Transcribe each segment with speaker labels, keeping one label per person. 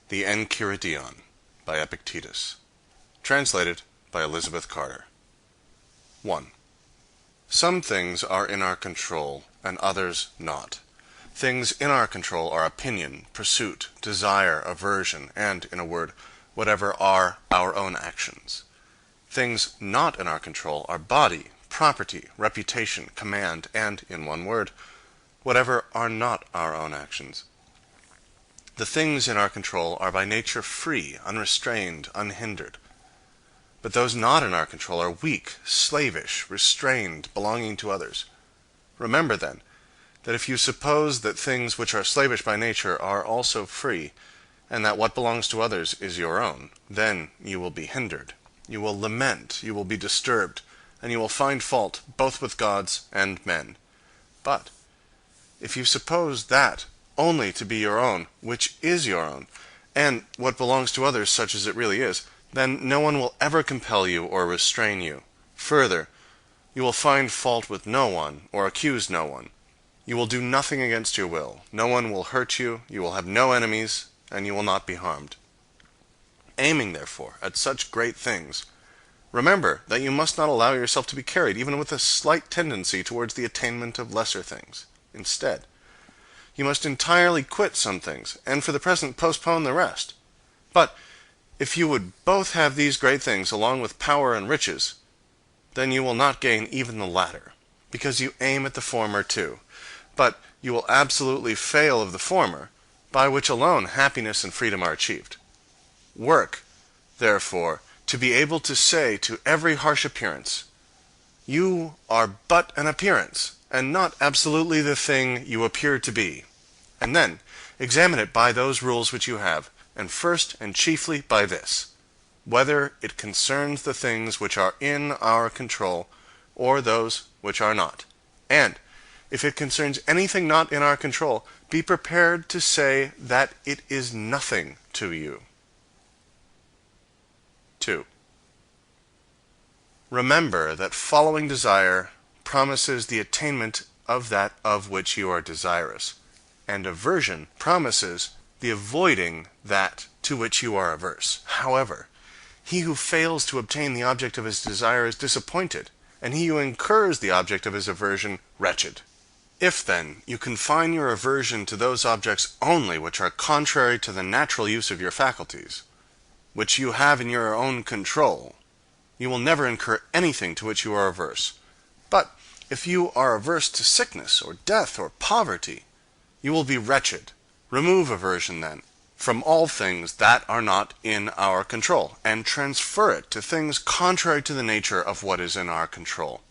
Speaker 1: The Enchiridion by Epictetus. Translated by Elizabeth Carter. 1. Some things are in our control, and others not. Things in our control are opinion, pursuit, desire, aversion, and, in a word, whatever are our own actions. Things not in our control are body, property, reputation, command, and, in one word, whatever are not our own actions. The things in our control are by nature free, unrestrained, unhindered. But those not in our control are weak, slavish, restrained, belonging to others. Remember, then, that if you suppose that things which are slavish by nature are also free, and that what belongs to others is your own, then you will be hindered. You will lament, you will be disturbed, and you will find fault both with gods and men. But if you suppose that only to be your own, which is your own, and what belongs to others such as it really is, then no one will ever compel you or restrain you. Further, you will find fault with no one, or accuse no one. You will do nothing against your will. No one will hurt you, you will have no enemies, and you will not be harmed. Aiming, therefore, at such great things, remember that you must not allow yourself to be carried even with a slight tendency towards the attainment of lesser things. Instead, you must entirely quit some things, and for the present postpone the rest. But if you would both have these great things along with power and riches, then you will not gain even the latter, because you aim at the former too. But you will absolutely fail of the former, by which alone happiness and freedom are achieved. Work, therefore, to be able to say to every harsh appearance, "You are but an appearance, and not absolutely the thing you appear to be." And then examine it by those rules which you have, and first and chiefly by this: whether it concerns the things which are in our control, or those which are not. And if it concerns anything not in our control, be prepared to say that it is nothing to you. 2. Remember that following desire promises the attainment of that of which you are desirous, and aversion promises the avoiding that to which you are averse. However, he who fails to obtain the object of his desire is disappointed, and he who incurs the object of his aversion wretched. If, then, you confine your aversion to those objects only which are contrary to the natural use of your faculties, which you have in your own control, you will never incur anything to which you are averse. But if you are averse to sickness, or death, or poverty, you will be wretched. Remove aversion, then, from all things that are not in our control, and transfer it to things contrary to the nature of what is in our control.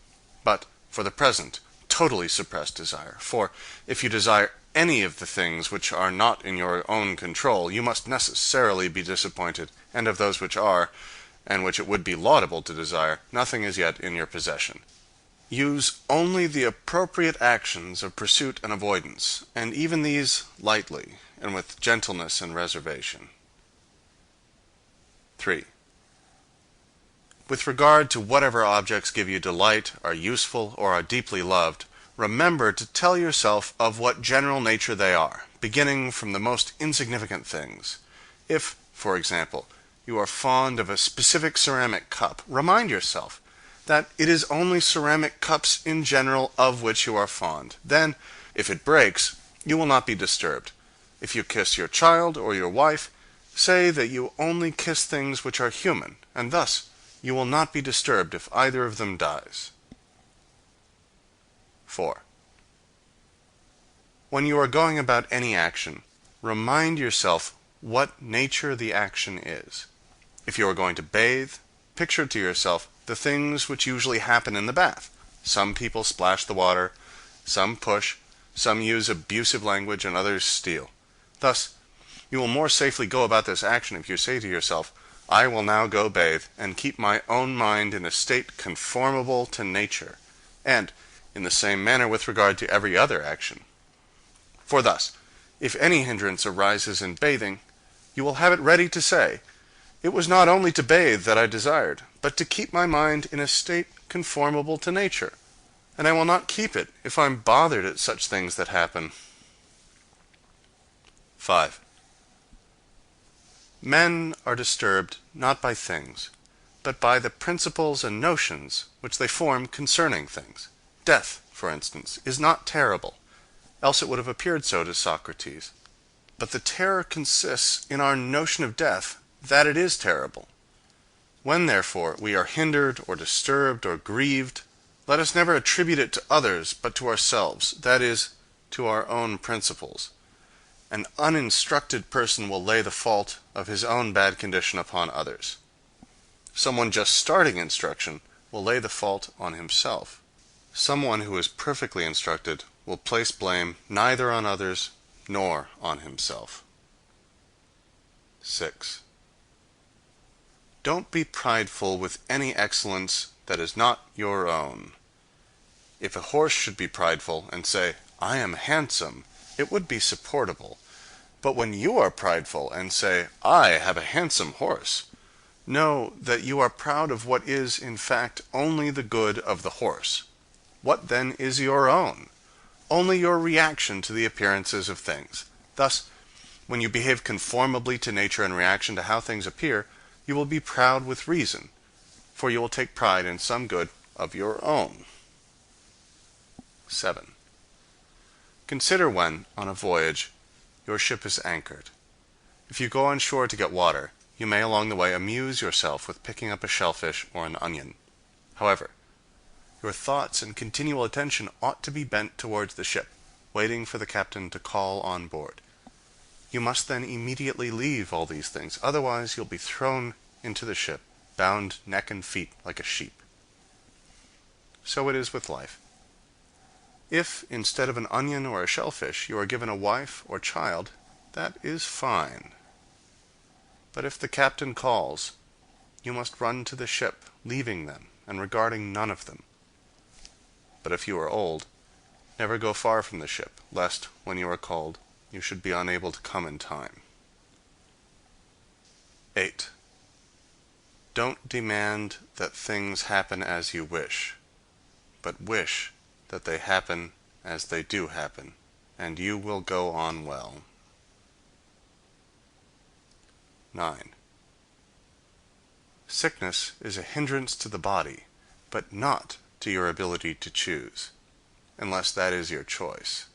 Speaker 1: But, for the present, totally suppress desire. For, if you desire any of the things which are not in your own control, you must necessarily be disappointed, and of those which are, and which it would be laudable to desire, nothing is yet in your possession. Use only the appropriate actions of pursuit and avoidance, and even these lightly, and with gentleness and reservation. 3. With regard to whatever objects give you delight, are useful, or are deeply loved, remember to tell yourself of what general nature they are, beginning from the most insignificant things. If, for example, you are fond of a specific ceramic cup, remind yourself that it is only ceramic cups in general of which you are fond. Then, if it breaks, you will not be disturbed. If you kiss your child or your wife, say that you only kiss things which are human, and thus you will not be disturbed if either of them dies. 4. When you are going about any action, remind yourself what nature the action is. If you are going to bathe, picture to yourself the things which usually happen in the bath. Some people splash the water, some push, some use abusive language, and others steal. Thus, you will more safely go about this action if you say to yourself, "I will now go bathe, and keep my own mind in a state conformable to nature," and in the same manner with regard to every other action. For thus, if any hindrance arises in bathing, you will have it ready to say, "It was not only to bathe that I desired, but to keep my mind in a state conformable to nature, and I will not keep it if I'm bothered at such things that happen." 5. Men are disturbed not by things, but by the principles and notions which they form concerning things. Death, for instance, is not terrible, else it would have appeared so to Socrates. But the terror consists in our notion of death, that it is terrible. When, therefore, we are hindered, or disturbed, or grieved, let us never attribute it to others, but to ourselves, that is, to our own principles. An uninstructed person will lay the fault of his own bad condition upon others. Someone just starting instruction will lay the fault on himself. Someone who is perfectly instructed will place blame neither on others nor on himself. 6. Don't be prideful with any excellence that is not your own. If a horse should be prideful and say, "I am handsome," it would be supportable. But when you are prideful and say, "I have a handsome horse," know that you are proud of what is, in fact, only the good of the horse. What then is your own? Only your reaction to the appearances of things. Thus, when you behave conformably to nature in reaction to how things appear, you will be proud with reason, for you will take pride in some good of your own. 7. Consider when, on a voyage, your ship is anchored. If you go on shore to get water, you may along the way amuse yourself with picking up a shellfish or an onion. However, your thoughts and continual attention ought to be bent towards the ship, waiting for the captain to call on board. You must then immediately leave all these things, otherwise you'll be thrown into the ship, bound neck and feet like a sheep. So it is with life. If, instead of an onion or a shellfish, you are given a wife or child, that is fine. But if the captain calls, you must run to the ship, leaving them, and regarding none of them. But if you are old, never go far from the ship, lest, when you are called, you should be unable to come in time. 8. Don't demand that things happen as you wish, but wish that they happen as they do happen, and you will go on well. 9. Sickness is a hindrance to the body, but not to your ability to choose, unless that is your choice.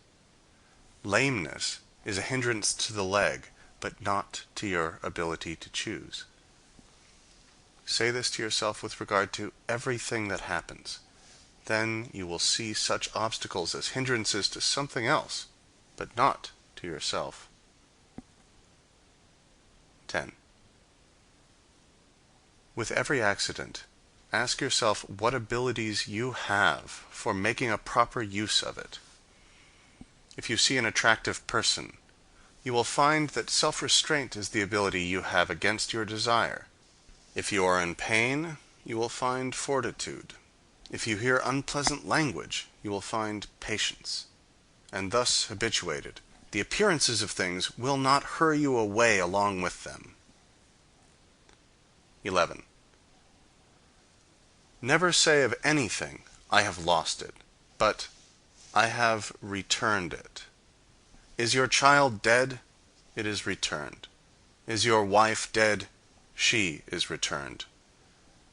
Speaker 1: Lameness is a hindrance to the leg, but not to your ability to choose. Say this to yourself with regard to everything that happens. Then you will see such obstacles as hindrances to something else, but not to yourself. 10. With every accident, ask yourself what abilities you have for making a proper use of it. If you see an attractive person, you will find that self-restraint is the ability you have against your desire. If you are in pain, you will find fortitude. If you hear unpleasant language, you will find patience. And thus habituated, the appearances of things will not hurry you away along with them. 11. Never say of anything, "I have lost it," but "I have returned it." Is your child dead? It is returned. Is your wife dead? She is returned.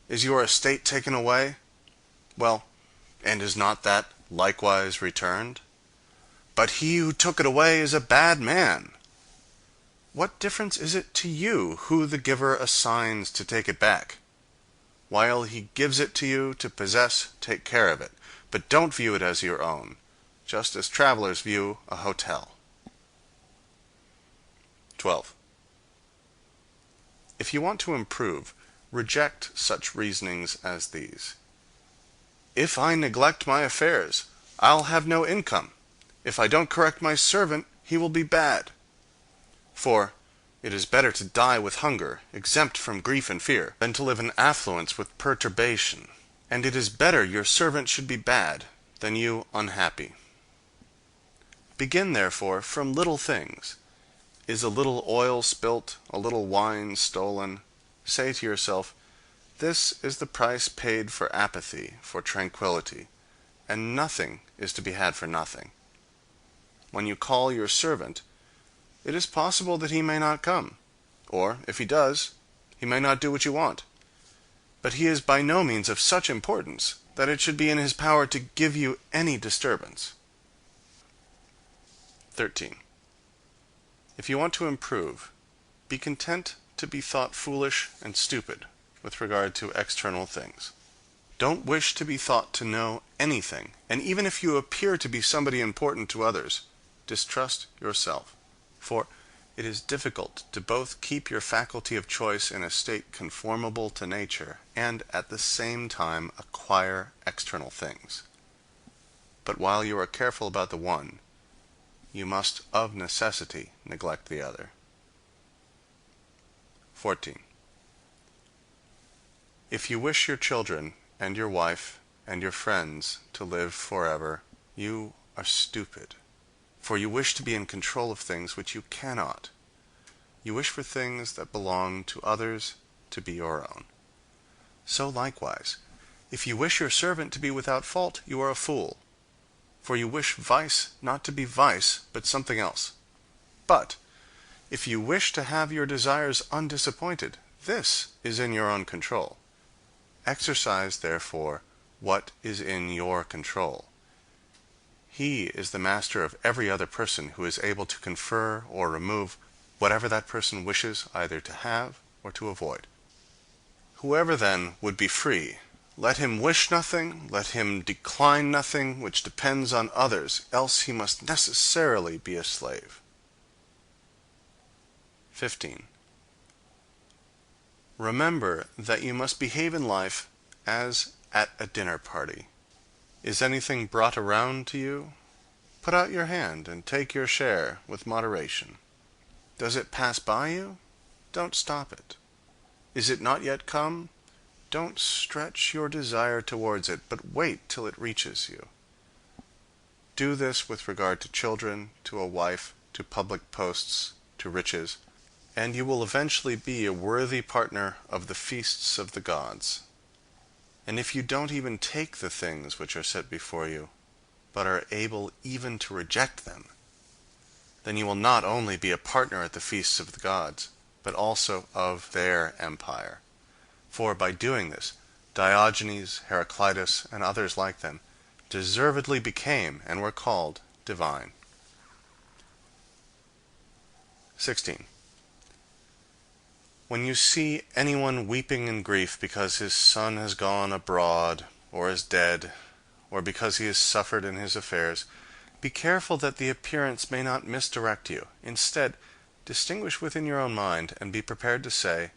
Speaker 1: Is your estate taken away? Well, and is not that likewise returned? But he who took it away is a bad man. What difference is it to you who the giver assigns to take it back? While he gives it to you to possess, take care of it, but don't view it as your own, just as travelers view a hotel. 12. If you want to improve, reject such reasonings as these. If I neglect my affairs, I'll have no income. If I don't correct my servant, he will be bad. For it is better to die with hunger, exempt from grief and fear, than to live in affluence with perturbation. And it is better your servant should be bad, than you unhappy. Begin, therefore, from little things. Is a little oil spilt, a little wine stolen? Say to yourself, "This is the price paid for apathy, for tranquility, and nothing is to be had for nothing." When you call your servant, it is possible that he may not come. Or, if he does, he may not do what you want. But he is by no means of such importance that it should be in his power to give you any disturbance. 13. If you want to improve, be content to be thought foolish and stupid with regard to external things. Don't wish to be thought to know anything, and even if you appear to be somebody important to others, distrust yourself. For it is difficult to both keep your faculty of choice in a state conformable to nature, and at the same time acquire external things. But while you are careful about the one, you must of necessity neglect the other. 14. If you wish your children and your wife and your friends to live forever, you are stupid. For you wish to be in control of things which you cannot. You wish for things that belong to others to be your own. So likewise, if you wish your servant to be without fault, you are a fool. For you wish vice not to be vice, but something else. But if you wish to have your desires undisappointed, this is in your own control. Exercise, therefore, what is in your control. He is the master of every other person who is able to confer or remove whatever that person wishes either to have or to avoid. Whoever then would be free, let him wish nothing, let him decline nothing which depends on others, else he must necessarily be a slave. 15. Remember that you must behave in life as at a dinner party. Is anything brought around to you? Put out your hand and take your share with moderation. Does it pass by you? Don't stop it. Is it not yet come? Don't stretch your desire towards it, but wait till it reaches you. Do this with regard to children, to a wife, to public posts, to riches, and you will eventually be a worthy partner of the feasts of the gods. And if you don't even take the things which are set before you, but are able even to reject them, then you will not only be a partner at the feasts of the gods, but also of their empire. For by doing this, Diogenes, Heraclitus, and others like them, deservedly became and were called divine. 16. When you see anyone weeping in grief because his son has gone abroad, or is dead, or because he has suffered in his affairs, be careful that the appearance may not misdirect you. Instead, distinguish within your own mind, and be prepared to say,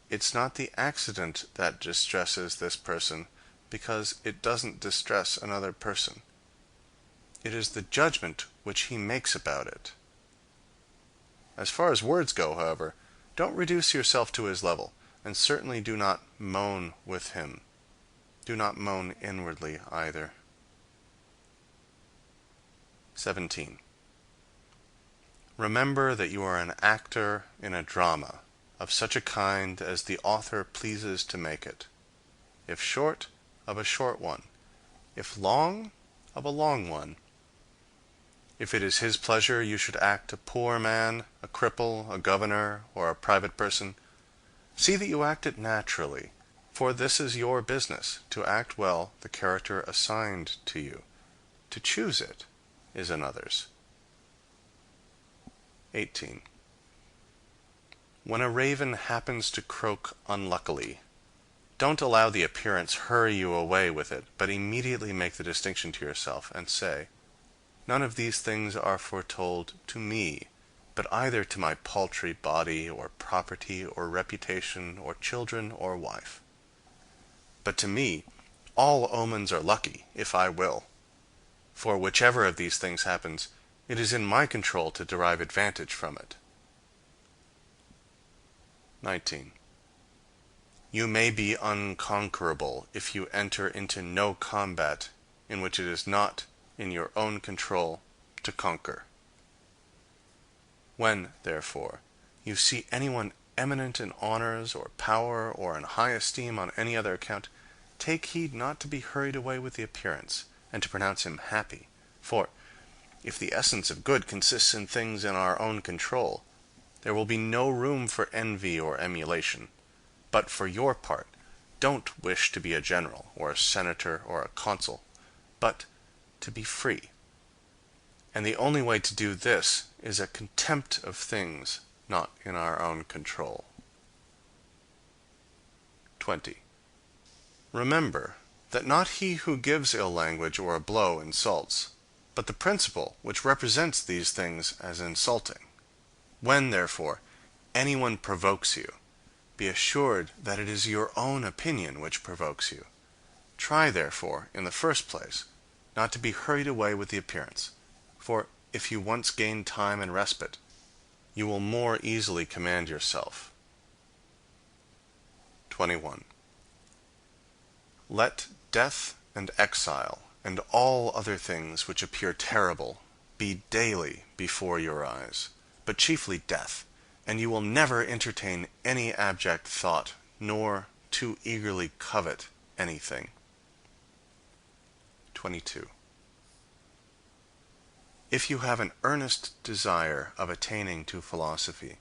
Speaker 1: it's not the accident that distresses this person, because it doesn't distress another person. It is the judgment which he makes about it. As far as words go, however, don't reduce yourself to his level, and certainly do not moan with him. Do not moan inwardly either. 17. Remember that you are an actor in a drama, of such a kind as the author pleases to make it. If short, of a short one. If long, of a long one. If it is his pleasure you should act a poor man, a cripple, a governor, or a private person, see that you act it naturally, for this is your business, to act well the character assigned to you. To choose it is another's. 18. When a raven happens to croak unluckily, don't allow the appearance hurry you away with it, but immediately make the distinction to yourself, and say, none of these things are foretold to me, but either to my paltry body, or property, or reputation, or children, or wife. But to me, all omens are lucky, if I will. For whichever of these things happens, it is in my control to derive advantage from it. 19. You may be unconquerable if you enter into no combat in which it is not in your own control to conquer. When, therefore, you see anyone eminent in honors or power or in high esteem on any other account, take heed not to be hurried away with the appearance, and to pronounce him happy. For, if the essence of good consists in things in our own control, There will be no room for envy or emulation. But for your part, don't wish to be a general, or a senator, or a consul, but to be free. And the only way to do this is a contempt of things not in our own control. 20. Remember that not he who gives ill language or a blow insults, but the principle which represents these things as insulting. When, therefore, anyone provokes you, be assured that it is your own opinion which provokes you. Try, therefore, in the first place, not to be hurried away with the appearance, for if you once gain time and respite, you will more easily command yourself. 21. Let death and exile, and all other things which appear terrible, be daily before your eyes, but chiefly death, and you will never entertain any abject thought, nor too eagerly covet anything. 22. If you have an earnest desire of attaining to philosophy,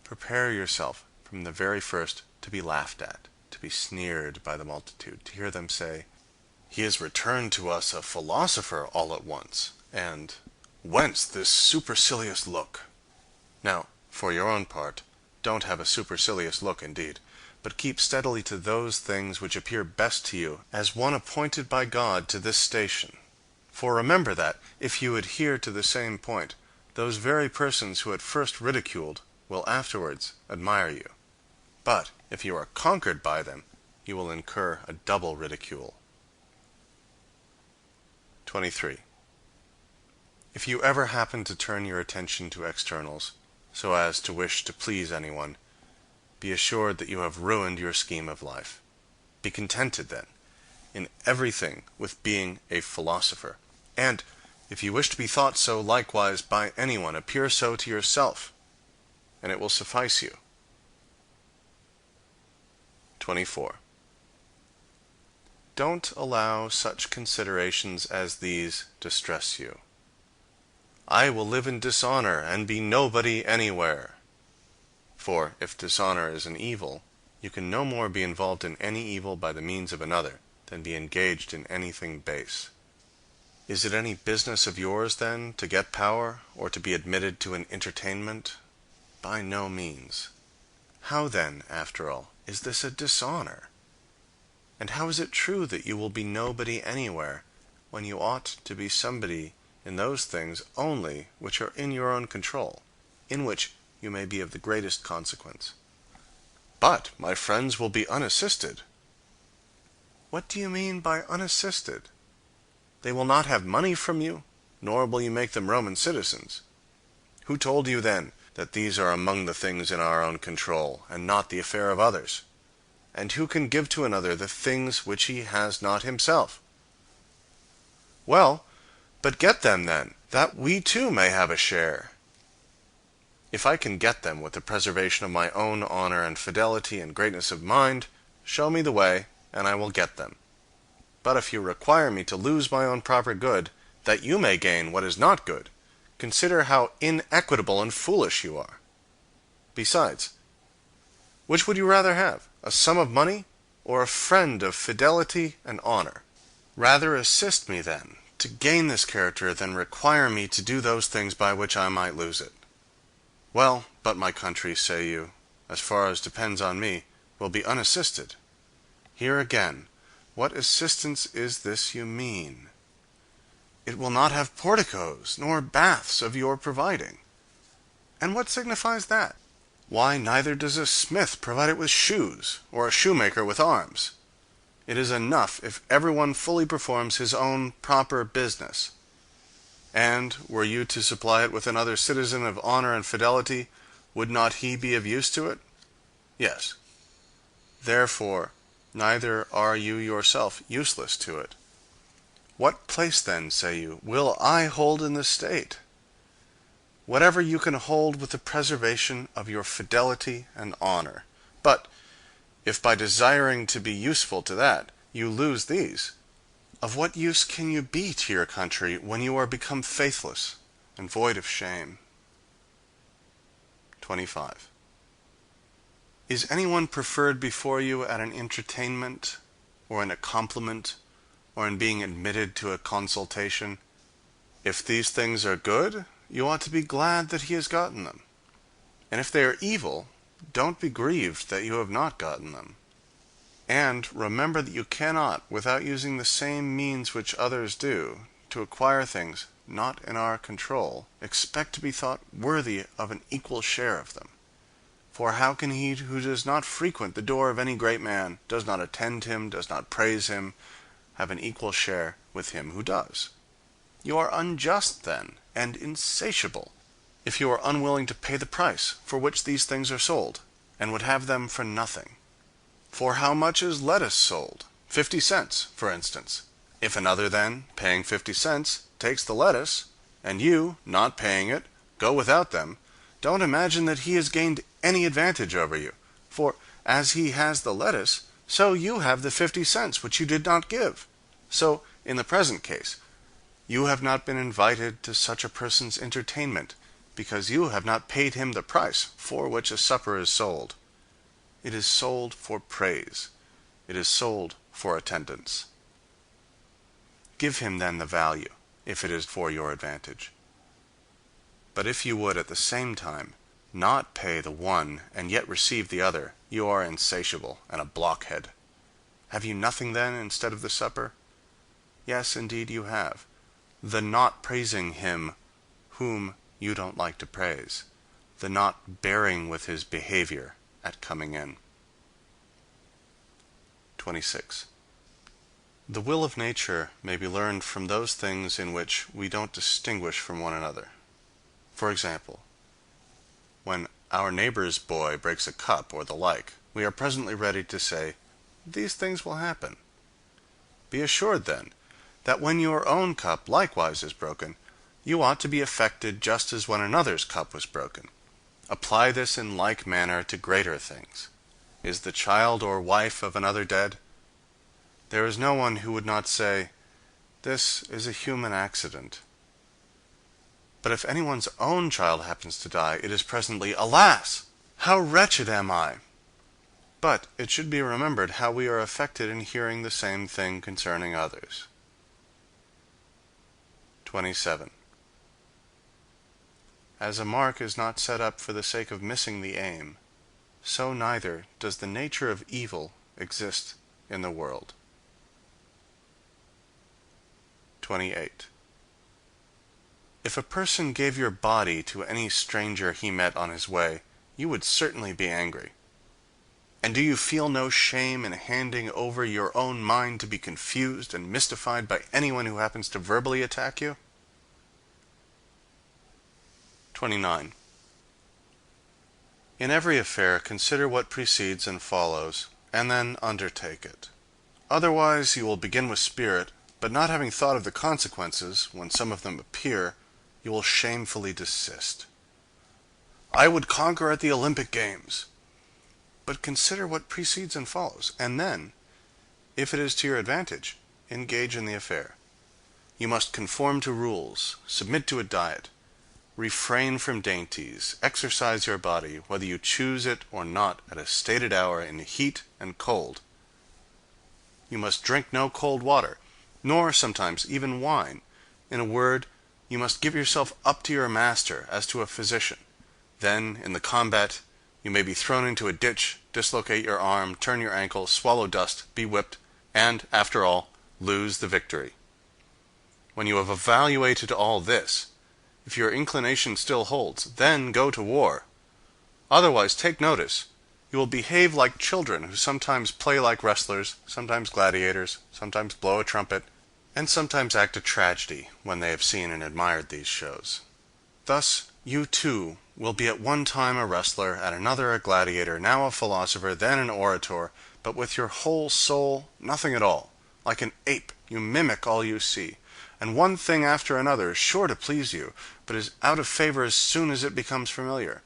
Speaker 1: prepare yourself from the very first to be laughed at, to be sneered by the multitude, to hear them say, "He has returned to us a philosopher all at once," and "Whence this supercilious look?" Now, for your own part, don't have a supercilious look indeed, but keep steadily to those things which appear best to you as one appointed by God to this station. For remember that, if you adhere to the same point, those very persons who at first ridiculed will afterwards admire you. But if you are conquered by them, you will incur a double ridicule. 23. If you ever happen to turn your attention to externals, so as to wish to please anyone, be assured that you have ruined your scheme of life. Be contented, then, in everything with being a philosopher, and, if you wish to be thought so likewise by anyone, appear so to yourself, and it will suffice you. 24. Don't allow such considerations as these distress you. I will live in dishonor and be nobody anywhere. For if dishonor is an evil, you can no more be involved in any evil by the means of another than be engaged in anything base. Is it any business of yours, then, to get power, or to be admitted to an entertainment? By no means. How then, after all, is this a dishonor? And how is it true that you will be nobody anywhere, when you ought to be somebody in those things only which are in your own control, in which you may be of the greatest consequence? But my friends will be unassisted. What do you mean by unassisted? They will not have money from you, nor will you make them Roman citizens. Who told you, then, that these are among the things in our own control, and not the affair of others? And who can give to another the things which he has not himself? Well, but get them, then, that we too may have a share. If I can get them with the preservation of my own honor and fidelity and greatness of mind, show me the way, and I will get them. But if you require me to lose my own proper good, that you may gain what is not good, consider how inequitable and foolish you are. Besides, which would you rather have, a sum of money, or a friend of fidelity and honor? Rather assist me, then, to gain this character than require me to do those things by which I might lose it. Well, but my country, say you, as far as depends on me, will be unassisted. Here again, what assistance is this you mean? It will not have porticos, nor baths of your providing. And what signifies that? Why, neither does a smith provide it with shoes, or a shoemaker with arms. It is enough if everyone fully performs his own proper business. And, were you to supply it with another citizen of honor and fidelity, would not he be of use to it? Yes. Therefore, neither are you yourself useless to it. What place, then, say you, will I hold in the state? Whatever you can hold with the preservation of your fidelity and honor. But, if by desiring to be useful to that, you lose these, of what use can you be to your country when you are become faithless and void of shame? 25. Is anyone preferred before you at an entertainment, or in a compliment, or in being admitted to a consultation? If these things are good, you ought to be glad that he has gotten them. And if they are evil, don't be grieved that you have not gotten them. And remember that you cannot, without using the same means which others do, to acquire things not in our control, expect to be thought worthy of an equal share of them. For how can he who does not frequent the door of any great man, does not attend him, does not praise him, have an equal share with him who does? You are unjust then, and insatiable, if you are unwilling to pay the price for which these things are sold, and would have them for nothing. For how much is lettuce sold? 50 cents, for instance. If another then, paying 50 cents, takes the lettuce, and you, not paying it, go without them, don't imagine that he has gained any advantage over you. For as he has the lettuce, so you have the 50 cents which you did not give. So, in the present case, you have not been invited to such a person's entertainment, because you have not paid him the price for which a supper is sold. It is sold for praise. It is sold for attendance. Give him then the value, if it is for your advantage. But if you would at the same time not pay the one and yet receive the other, you are insatiable and a blockhead. Have you nothing then instead of the supper? Yes, indeed you have. The not praising him whom you don't like to praise. The not bearing with his behavior at coming in. 26. The will of nature may be learned from those things in which we don't distinguish from one another. For example, when our neighbor's boy breaks a cup or the like, we are presently ready to say, "These things will happen." Be assured, then, that when your own cup likewise is broken, you ought to be affected just as when another's cup was broken. Apply this in like manner to greater things. Is the child or wife of another dead? There is no one who would not say, "This is a human accident." But if anyone's own child happens to die, it is presently, "Alas! How wretched am I!" But it should be remembered how we are affected in hearing the same thing concerning others. 27. As a mark is not set up for the sake of missing the aim, so neither does the nature of evil exist in the world. 28. If a person gave your body to any stranger he met on his way, you would certainly be angry. And do you feel no shame in handing over your own mind to be confused and mystified by anyone who happens to verbally attack you? 29. In every affair consider what precedes and follows, and then undertake it. Otherwise you will begin with spirit, but not having thought of the consequences, when some of them appear, you will shamefully desist. I would conquer at the Olympic Games. But consider what precedes and follows, and then, if it is to your advantage, engage in the affair. You must conform to rules, submit to a diet, refrain from dainties, exercise your body, whether you choose it or not, at a stated hour in heat and cold. You must drink no cold water, nor sometimes even wine. In a word, you must give yourself up to your master as to a physician. Then, in the combat, you may be thrown into a ditch, dislocate your arm, turn your ankle, swallow dust, be whipped, and, after all, lose the victory. When you have evaluated all this, if your inclination still holds, then go to war. Otherwise, take notice, you will behave like children who sometimes play like wrestlers, sometimes gladiators, sometimes blow a trumpet, and sometimes act a tragedy when they have seen and admired these shows. Thus, you too will be at one time a wrestler, at another a gladiator, now a philosopher, then an orator, but with your whole soul nothing at all. Like an ape, you mimic all you see, and one thing after another is sure to please you, but is out of favor as soon as it becomes familiar.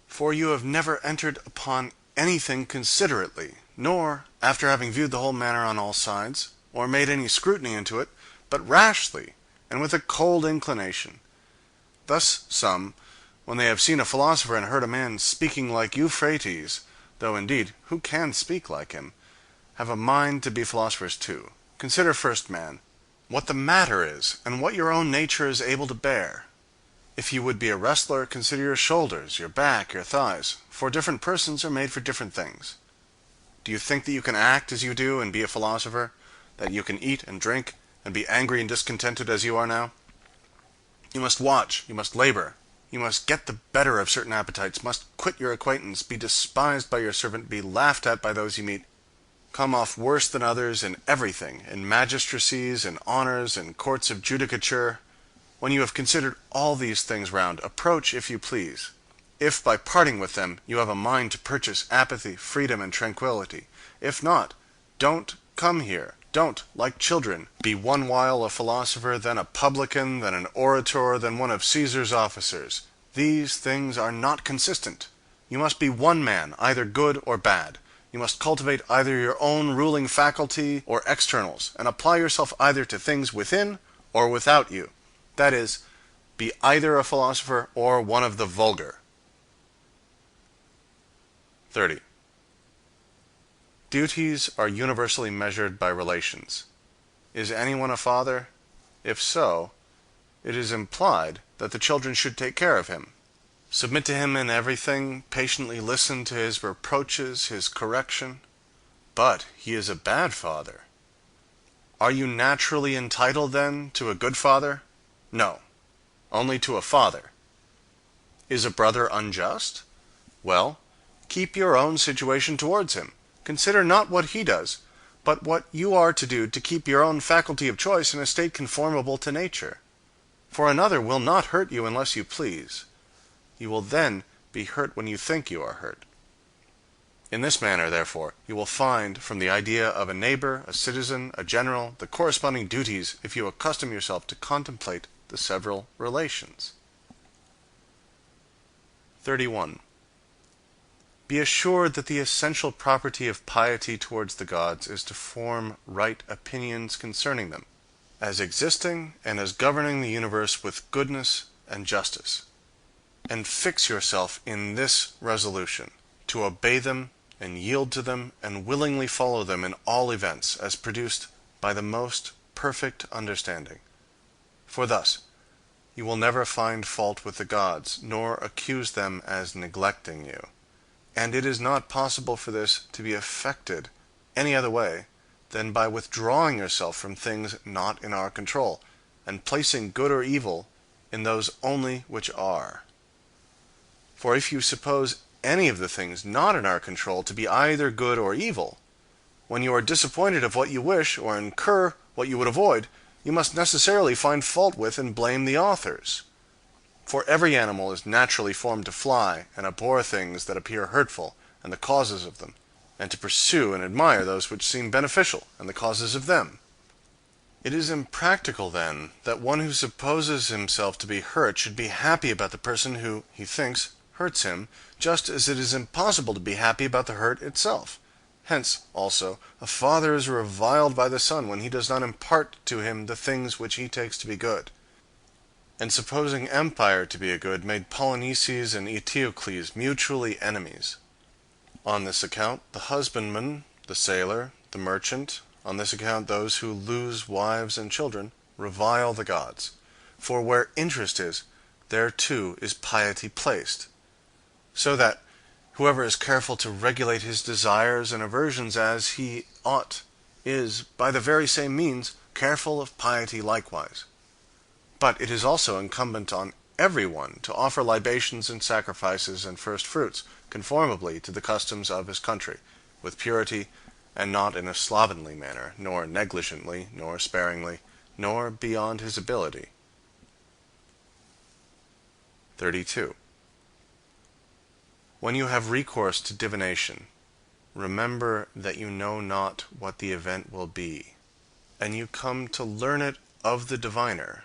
Speaker 1: For you have never entered upon anything considerately, nor, after having viewed the whole matter on all sides, or made any scrutiny into it, but rashly, and with a cold inclination. Thus some, when they have seen a philosopher and heard a man speaking like Euphrates, though indeed who can speak like him, have a mind to be philosophers too. Consider first, man, what the matter is, and what your own nature is able to bear. If you would be a wrestler, consider your shoulders, your back, your thighs, for different persons are made for different things. Do you think that you can act as you do and be a philosopher? That you can eat and drink and be angry and discontented as you are now? You must watch, you must labor, you must get the better of certain appetites, must quit your acquaintance, be despised by your servant, be laughed at by those you meet, come off worse than others in everything, in magistracies, in honors, in courts of judicature. When you have considered all these things round, approach if you please. If by parting with them you have a mind to purchase apathy, freedom, and tranquillity. If not, don't come here. Don't, like children, be one while a philosopher, then a publican, then an orator, then one of Caesar's officers. These things are not consistent. You must be one man, either good or bad. You must cultivate either your own ruling faculty or externals, and apply yourself either to things within or without you. That is, be either a philosopher or one of the vulgar. 30. Duties are universally measured by relations. Is anyone a father? If so, it is implied that the children should take care of him, submit to him in everything, patiently listen to his reproaches, his correction. But he is a bad father. Are you naturally entitled, then, to a good father? No, only to a father. Is a brother unjust? Well, keep your own situation towards him. Consider not what he does, but what you are to do to keep your own faculty of choice in a state conformable to nature. For another will not hurt you unless you please. You will then be hurt when you think you are hurt. In this manner, therefore, you will find from the idea of a neighbor, a citizen, a general, the corresponding duties if you accustom yourself to contemplate the several relations. 31. Be assured that the essential property of piety towards the gods is to form right opinions concerning them, as existing and as governing the universe with goodness and justice. And fix yourself in this resolution, to obey them and yield to them and willingly follow them in all events, as produced by the most perfect understanding. For thus you will never find fault with the gods, nor accuse them as neglecting you. And it is not possible for this to be effected any other way than by withdrawing yourself from things not in our control, and placing good or evil in those only which are. For if you suppose any of the things not in our control to be either good or evil, when you are disappointed of what you wish, or incur what you would avoid, you must necessarily find fault with and blame the authors. For every animal is naturally formed to fly, and abhor things that appear hurtful, and the causes of them, and to pursue and admire those which seem beneficial, and the causes of them. It is impractical, then, that one who supposes himself to be hurt should be happy about the person who, he thinks, hurts him, just as it is impossible to be happy about the hurt itself. Hence, also, a father is reviled by the son when he does not impart to him the things which he takes to be good. And supposing empire to be a good, made Polynices and Eteocles mutually enemies. On this account, the husbandman, the sailor, the merchant, on this account those who lose wives and children, revile the gods. For where interest is, there too is piety placed. So that whoever is careful to regulate his desires and aversions as he ought, is, by the very same means, careful of piety likewise. But it is also incumbent on everyone to offer libations and sacrifices and first fruits, conformably to the customs of his country, with purity, and not in a slovenly manner, nor negligently, nor sparingly, nor beyond his ability. 32. When you have recourse to divination, remember that you know not what the event will be, and you come to learn it of the diviner,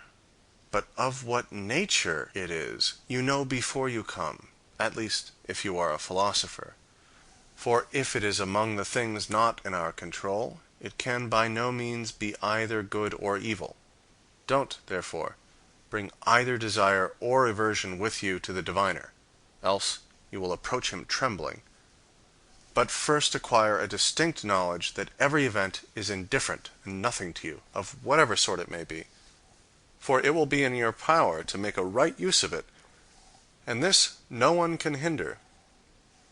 Speaker 1: but of what nature it is you know before you come, at least if you are a philosopher. For if it is among the things not in our control, it can by no means be either good or evil. Don't, therefore, bring either desire or aversion with you to the diviner, else you will approach him trembling. But first acquire a distinct knowledge that every event is indifferent and nothing to you, of whatever sort it may be. For it will be in your power to make a right use of it, and this no one can hinder.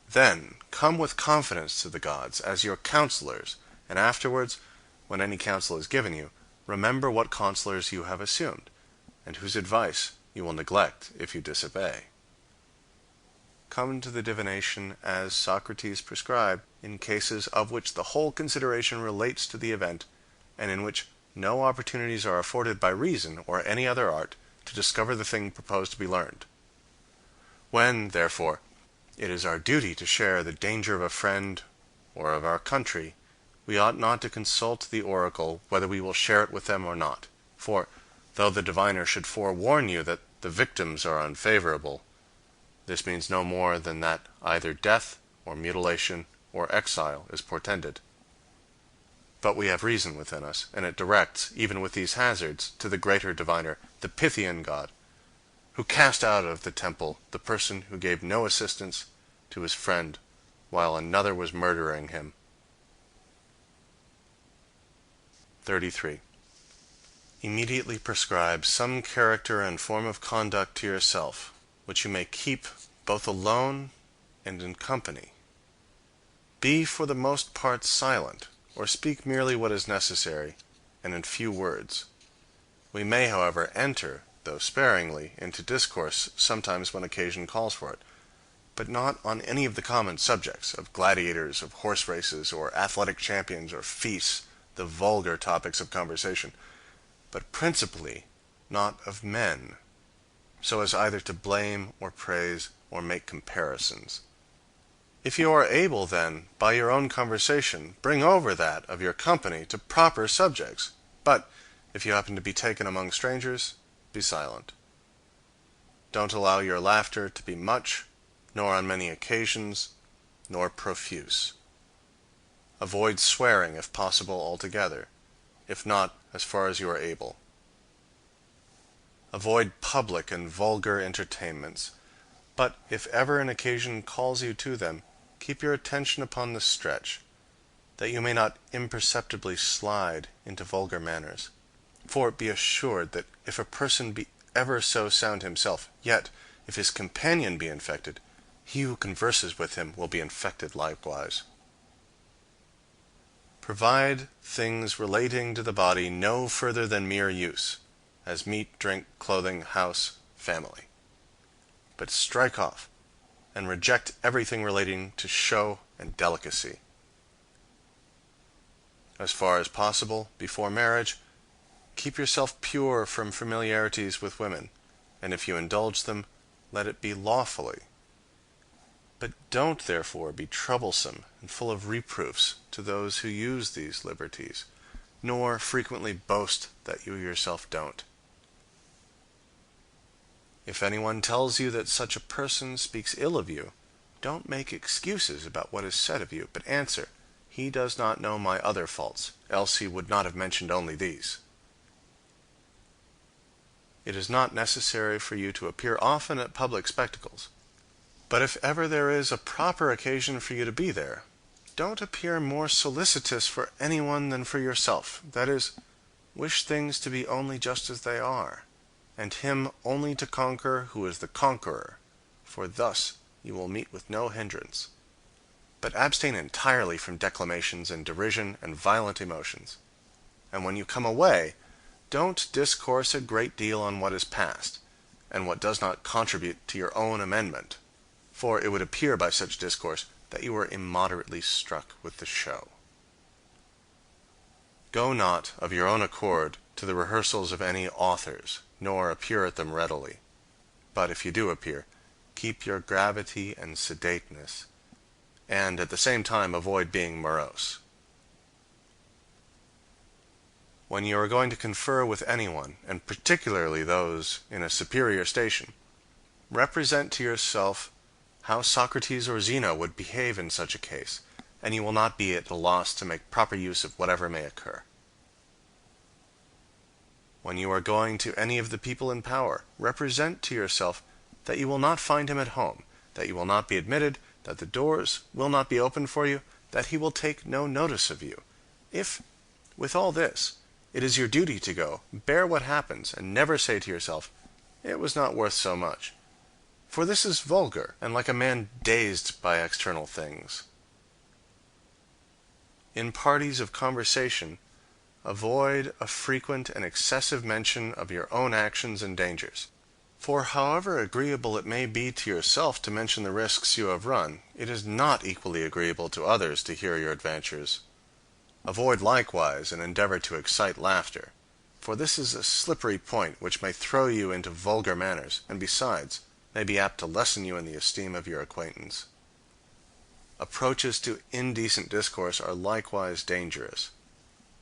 Speaker 1: Then come with confidence to the gods as your counselors, and afterwards, when any counsel is given you, remember what counselors you have assumed, and whose advice you will neglect if you disobey. Come to the divination as Socrates prescribed, in cases of which the whole consideration relates to the event, and in which no opportunities are afforded by reason or any other art to discover the thing proposed to be learned. When, therefore, it is our duty to share the danger of a friend or of our country, we ought not to consult the oracle whether we will share it with them or not. For, though the diviner should forewarn you that the victims are unfavorable, this means no more than that either death or mutilation or exile is portended. But we have reason within us, and it directs, even with these hazards, to the greater diviner, the Pythian god, who cast out of the temple the person who gave no assistance to his friend while another was murdering him. 33. Immediately prescribe some character and form of conduct to yourself, which you may keep both alone and in company. Be for the most part silent, or speak merely what is necessary, and in few words. We may, however, enter, though sparingly, into discourse sometimes when occasion calls for it, but not on any of the common subjects, of gladiators, of horse races, or athletic champions, or feasts, the vulgar topics of conversation, but principally not of men, so as either to blame or praise or make comparisons. If you are able, then, by your own conversation, bring over that of your company to proper subjects, but if you happen to be taken among strangers, be silent. Don't allow your laughter to be much, nor on many occasions, nor profuse. Avoid swearing, if possible, altogether, if not, as far as you are able. Avoid public and vulgar entertainments, but if ever an occasion calls you to them, keep your attention upon the stretch, that you may not imperceptibly slide into vulgar manners. For be assured that if a person be ever so sound himself, yet, if his companion be infected, he who converses with him will be infected likewise. Provide things relating to the body no further than mere use, as meat, drink, clothing, house, family. But strike off, and reject everything relating to show and delicacy. As far as possible, before marriage, keep yourself pure from familiarities with women, and if you indulge them, let it be lawfully. But don't therefore be troublesome and full of reproofs to those who use these liberties, nor frequently boast that you yourself don't. If anyone tells you that such a person speaks ill of you, don't make excuses about what is said of you, but answer, he does not know my other faults, else he would not have mentioned only these. It is not necessary for you to appear often at public spectacles, but if ever there is a proper occasion for you to be there, don't appear more solicitous for anyone than for yourself, that is, wish things to be only just as they are, and him only to conquer who is the conqueror, for thus you will meet with no hindrance. But abstain entirely from declamations and derision and violent emotions. And when you come away, don't discourse a great deal on what is past, and what does not contribute to your own amendment, for it would appear by such discourse that you are immoderately struck with the show. Go not of your own accord to the rehearsals of any authors, nor appear at them readily. But if you do appear, keep your gravity and sedateness, and at the same time avoid being morose. When you are going to confer with anyone, and particularly those in a superior station, represent to yourself how Socrates or Zeno would behave in such a case, and you will not be at a loss to make proper use of whatever may occur. When you are going to any of the people in power, represent to yourself that you will not find him at home, that you will not be admitted, that the doors will not be opened for you, that he will take no notice of you. If, with all this, it is your duty to go, bear what happens, and never say to yourself, "It was not worth so much." For this is vulgar, and like a man dazed by external things. In parties of conversation, avoid a frequent and excessive mention of your own actions and dangers. For however agreeable it may be to yourself to mention the risks you have run, it is not equally agreeable to others to hear your adventures. Avoid likewise an endeavor to excite laughter, for this is a slippery point which may throw you into vulgar manners, and besides, may be apt to lessen you in the esteem of your acquaintance. Approaches to indecent discourse are likewise dangerous.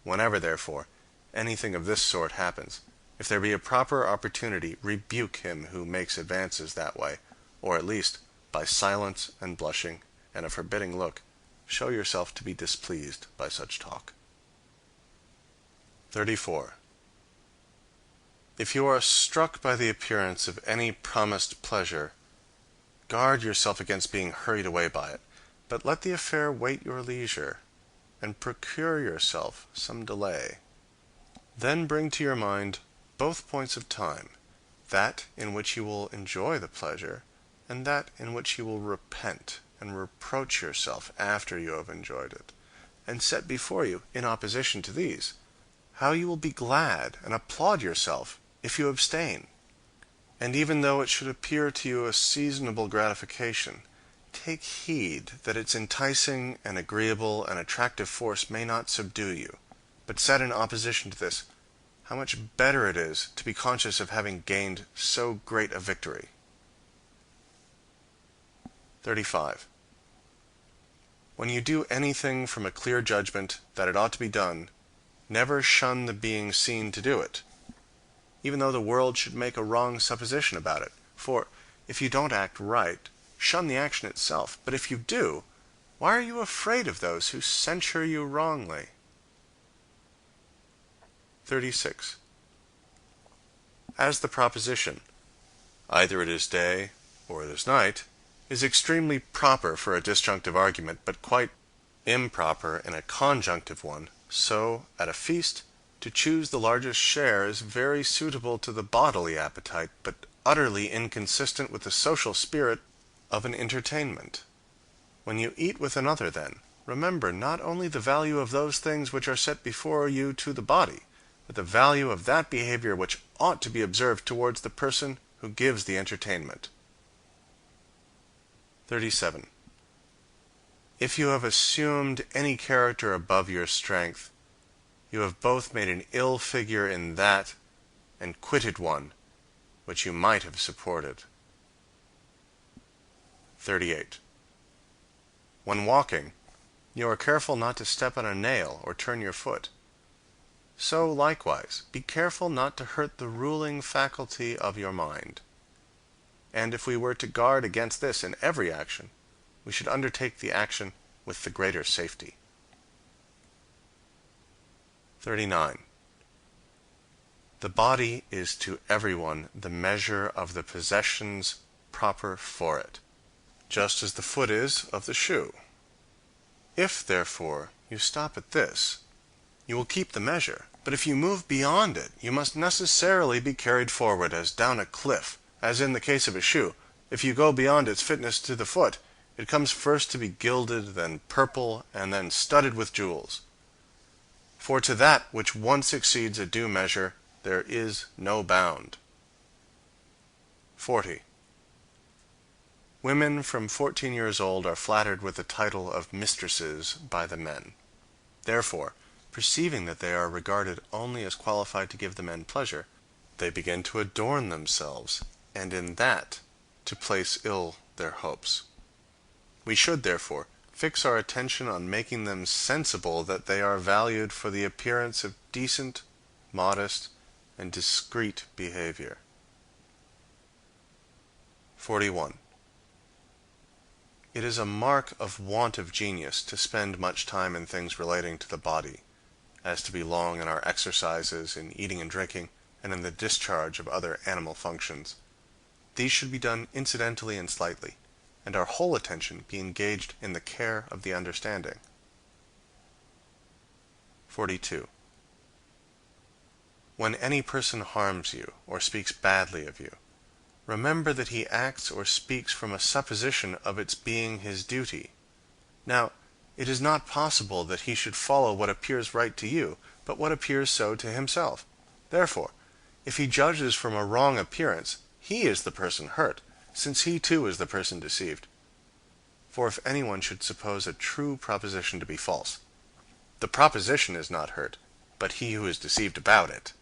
Speaker 1: Whenever, therefore, anything of this sort happens, if there be a proper opportunity, rebuke him who makes advances that way, or at least, by silence and blushing, and a forbidding look, show yourself to be displeased by such talk. 34. If you are struck by the appearance of any promised pleasure, guard yourself against being hurried away by it, but let the affair wait your leisure, and procure yourself some delay. Then bring to your mind both points of time, that in which you will enjoy the pleasure, and that in which you will repent and reproach yourself after you have enjoyed it, and set before you, in opposition to these, how you will be glad and applaud yourself if you abstain. And even though it should appear to you a seasonable gratification, take heed that its enticing and agreeable and attractive force may not subdue you, but set in opposition to this, how much better it is to be conscious of having gained so great a victory. 35. When you do anything from a clear judgment that it ought to be done, never shun the being seen to do it, even though the world should make a wrong supposition about it. For, if you don't act right, shun the action itself. But if you do, why are you afraid of those who censure you wrongly? 36. As the proposition, either it is day or it is night, is extremely proper for a disjunctive argument, but quite improper in a conjunctive one, so, at a feast, to choose the largest share is very suitable to the bodily appetite, but utterly inconsistent with the social spirit of an entertainment. When you eat with another, then, remember not only the value of those things which are set before you to the body, but the value of that behavior which ought to be observed towards the person who gives the entertainment. 37. If you have assumed any character above your strength, you have both made an ill figure in that, and quitted one which you might have supported. 38. When walking, you are careful not to step on a nail or turn your foot. So, likewise, be careful not to hurt the ruling faculty of your mind. And if we were to guard against this in every action, we should undertake the action with the greater safety. 39. The body is to everyone the measure of the possessions proper for it, just as the foot is of the shoe. If, therefore, you stop at this, you will keep the measure, but if you move beyond it, you must necessarily be carried forward as down a cliff, as in the case of a shoe. If you go beyond its fitness to the foot, it comes first to be gilded, then purple, and then studded with jewels. For to that which once exceeds a due measure, there is no bound. 40. Women from 14 years old are flattered with the title of mistresses by the men. Therefore, perceiving that they are regarded only as qualified to give the men pleasure, they begin to adorn themselves, and in that to place ill their hopes. We should, therefore, fix our attention on making them sensible that they are valued for the appearance of decent, modest, and discreet behavior. 41. It is a mark of want of genius to spend much time in things relating to the body, as to be long in our exercises, in eating and drinking, and in the discharge of other animal functions. These should be done incidentally and slightly, and our whole attention be engaged in the care of the understanding. 42. When any person harms you, or speaks badly of you, remember that he acts or speaks from a supposition of its being his duty. Now, it is not possible that he should follow what appears right to you, but what appears so to himself. Therefore, if he judges from a wrong appearance, he is the person hurt, since he too is the person deceived. For if anyone should suppose a true proposition to be false, the proposition is not hurt, but he who is deceived about it.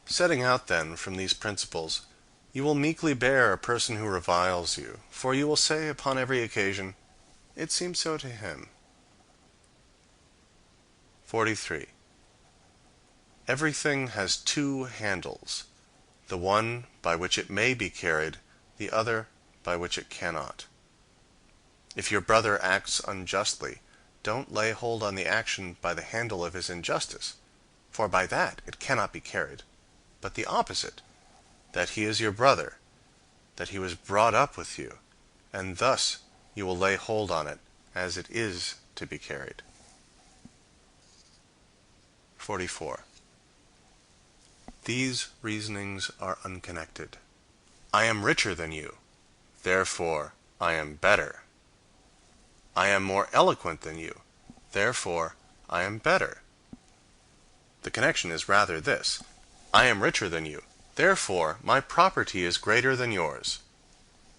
Speaker 1: Setting out, then, from these principles, you will meekly bear a person who reviles you, for you will say upon every occasion, "It seems so to him." 43. Everything has two handles, the one by which it may be carried, the other by which it cannot. If your brother acts unjustly, don't lay hold on the action by the handle of his injustice, for by that it cannot be carried, but the opposite, that he is your brother, that he was brought up with you, and thus you will lay hold on it as it is to be carried. 44. These reasonings are unconnected. I am richer than you, therefore I am better. I am more eloquent than you, therefore I am better. The connection is rather this: I am richer than you, therefore my property is greater than yours.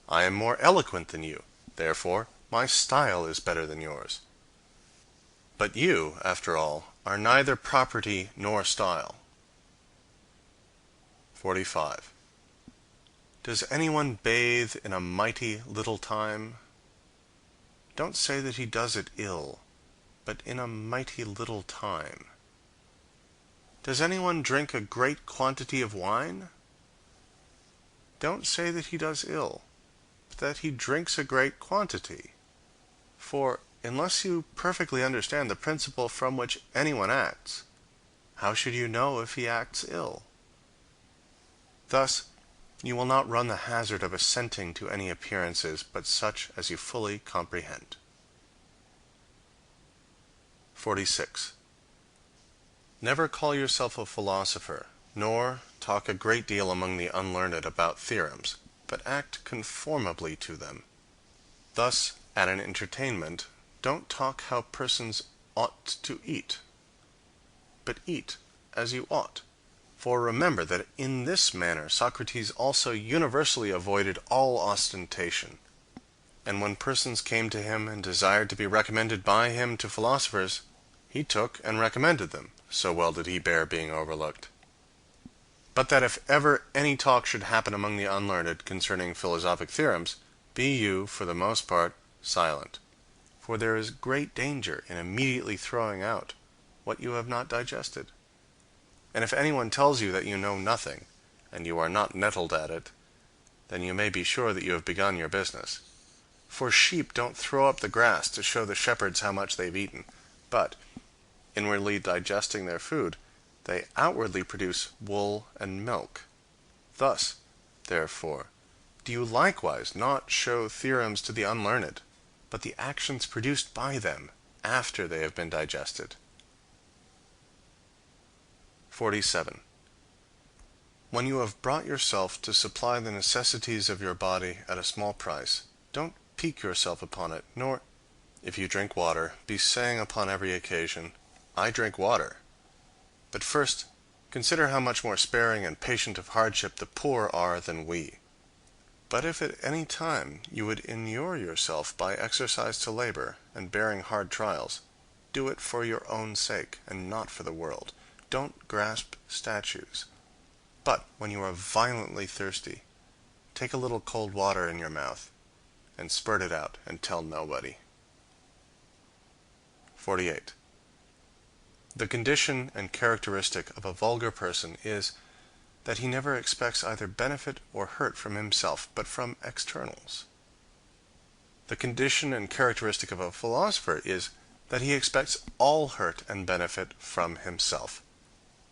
Speaker 1: I am more eloquent than you, therefore my style is better than yours. But you, after all, are neither property nor style. 45. Does anyone bathe in a mighty little time? Don't say that he does it ill, but in a mighty little time. Does anyone drink a great quantity of wine? Don't say that he does ill, but that he drinks a great quantity. For, unless you perfectly understand the principle from which anyone acts, how should you know if he acts ill? Thus, you will not run the hazard of assenting to any appearances but such as you fully comprehend. 46. Never call yourself a philosopher, nor talk a great deal among the unlearned about theorems, but act conformably to them. Thus, at an entertainment, don't talk how persons ought to eat, but eat as you ought. For remember that in this manner Socrates also universally avoided all ostentation. And when persons came to him and desired to be recommended by him to philosophers, he took and recommended them, so well did he bear being overlooked. But that if ever any talk should happen among the unlearned concerning philosophic theorems, be you, for the most part, silent. For there is great danger in immediately throwing out what you have not digested. And if anyone tells you that you know nothing, and you are not nettled at it, then you may be sure that you have begun your business. For sheep don't throw up the grass to show the shepherds how much they've eaten, but, inwardly digesting their food, they outwardly produce wool and milk. Thus, therefore, do you likewise not show theorems to the unlearned, but the actions produced by them after they have been digested. 47. When you have brought yourself to supply the necessities of your body at a small price, don't pique yourself upon it, nor, if you drink water, be saying upon every occasion, "I drink water." But first, consider how much more sparing and patient of hardship the poor are than we. But if at any time you would inure yourself by exercise to labor, and bearing hard trials, do it for your own sake, and not for the world. Don't grasp statues. But when you are violently thirsty, take a little cold water in your mouth, and spurt it out, and tell nobody. 48. The condition and characteristic of a vulgar person is, that he never expects either benefit or hurt from himself, but from externals. The condition and characteristic of a philosopher is, that he expects all hurt and benefit from himself.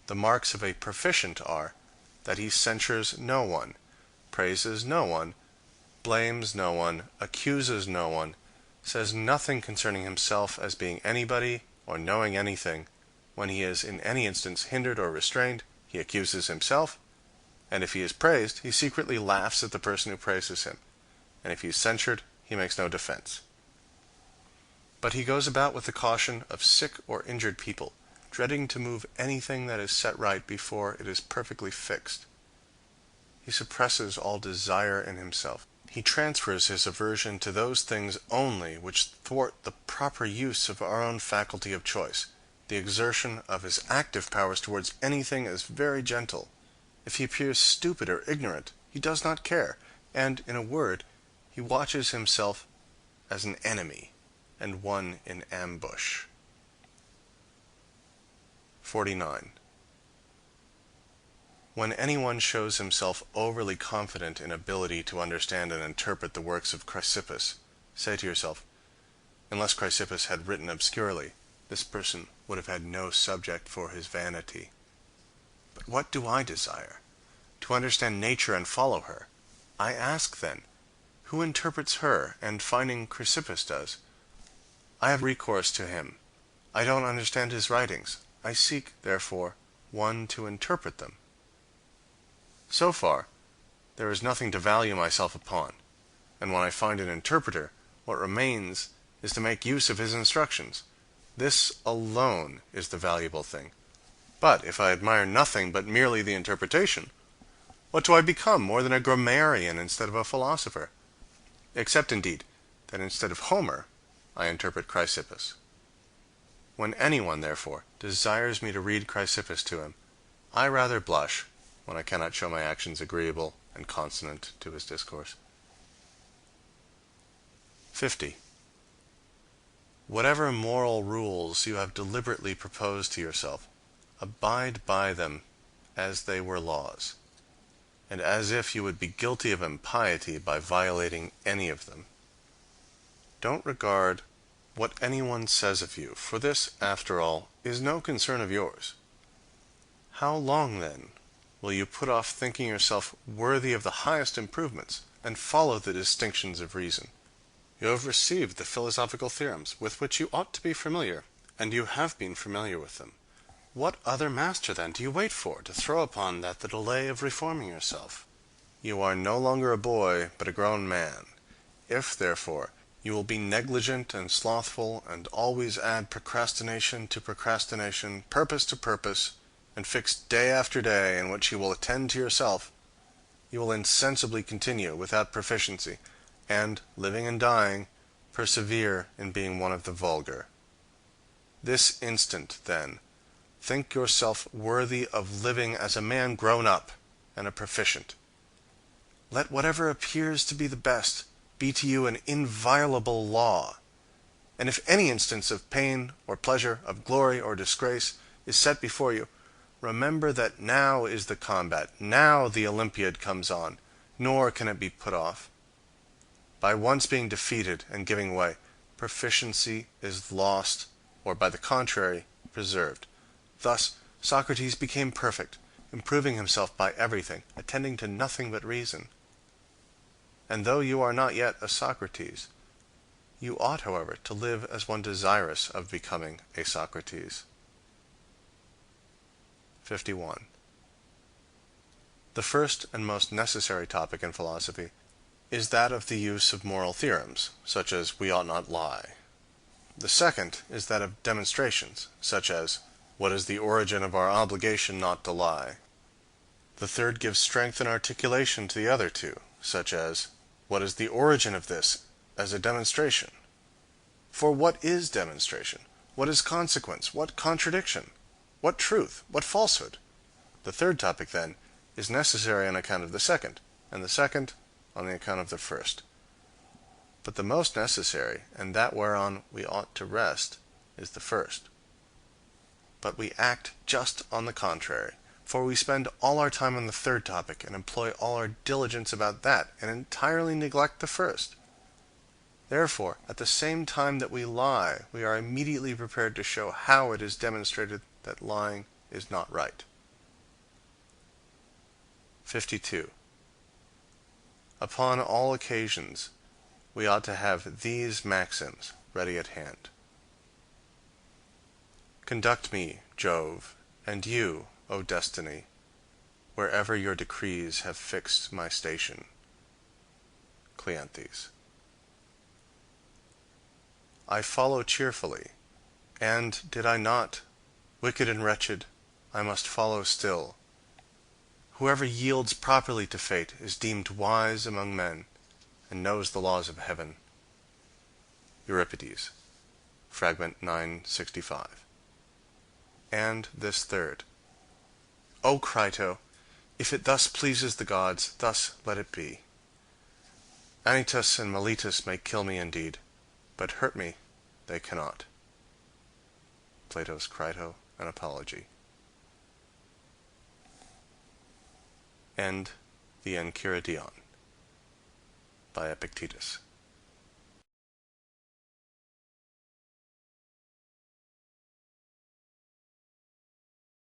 Speaker 1: The marks of a proficient are, that he censures no one, praises no one, blames no one, accuses no one, says nothing concerning himself as being anybody or knowing anything. When he is in any instance hindered or restrained, he accuses himself, and if he is praised, he secretly laughs at the person who praises him, and if he is censured, he makes no defense. But he goes about with the caution of sick or injured people, dreading to move anything that is set right before it is perfectly fixed. He suppresses all desire in himself. He transfers his aversion to those things only which thwart the proper use of our own faculty of choice. The exertion of his active powers towards anything is very gentle. If he appears stupid or ignorant, he does not care, and, in a word, he watches himself as an enemy, and one in ambush. 49. When anyone shows himself overly confident in ability to understand and interpret the works of Chrysippus, say to yourself, unless Chrysippus had written obscurely, this person would have had no subject for his vanity. But what do I desire? To understand nature and follow her. I ask then, who interprets her, and finding Chrysippus does? I have recourse to him. I don't understand his writings. I seek, therefore, one to interpret them. So far, there is nothing to value myself upon, and when I find an interpreter, what remains is to make use of his instructions. This alone is the valuable thing. But if I admire nothing but merely the interpretation, what do I become more than a grammarian instead of a philosopher? Except, indeed, that instead of Homer, I interpret Chrysippus. When anyone, therefore, desires me to read Chrysippus to him, I rather blush when I cannot show my actions agreeable and consonant to his discourse. 50. Whatever moral rules you have deliberately proposed to yourself, abide by them as they were laws, and as if you would be guilty of impiety by violating any of them. Don't regard what anyone says of you, for this, after all, is no concern of yours. How long, then, will you put off thinking yourself worthy of the highest improvements, and follow the distinctions of reason? You have received the philosophical theorems, with which you ought to be familiar, and you have been familiar with them. What other master, then, do you wait for, to throw upon that the delay of reforming yourself? You are no longer a boy, but a grown man. If, therefore, you will be negligent and slothful, and always add procrastination to procrastination, purpose to purpose, and fix day after day in which you will attend to yourself, you will insensibly continue without proficiency, and, living and dying, persevere in being one of the vulgar. This instant, then, think yourself worthy of living as a man grown up and a proficient. Let whatever appears to be the best be to you an inviolable law, and if any instance of pain or pleasure, of glory or disgrace, is set before you, remember that now is the combat, now the Olympiad comes on, nor can it be put off. By once being defeated and giving way, proficiency is lost, or by the contrary, preserved. Thus Socrates became perfect, improving himself by everything, attending to nothing but reason. And though you are not yet a Socrates, you ought, however, to live as one desirous of becoming a Socrates. 51. The first and most necessary topic in philosophy is that of the use of moral theorems, such as "we ought not lie." The second is that of demonstrations, such as "what is the origin of our obligation not to lie?" The third gives strength and articulation to the other two, such as "what is the origin of this as a demonstration?" For what is demonstration? What is consequence? What contradiction? What truth? What falsehood? The third topic, then, is necessary on account of the second, and the second on the account of the first. But the most necessary, and that whereon we ought to rest, is the first. But we act just on the contrary, for we spend all our time on the third topic, and employ all our diligence about that, and entirely neglect the first. Therefore, at the same time that we lie, we are immediately prepared to show how it is demonstrated that lying is not right. 52. Upon all occasions we ought to have these maxims ready at hand. Conduct me, Jove, and you, O destiny, wherever your decrees have fixed my station. Cleanthes. I follow cheerfully, and did I not, wicked and wretched, I must follow still. Whoever yields properly to fate is deemed wise among men, and knows the laws of heaven. Euripides, fragment 965. And this third: O Crito, if it thus pleases the gods, thus let it be. Anytus and Meletus may kill me indeed, but hurt me they cannot. Plato's Crito, an Apology. End the Enchiridion by Epictetus.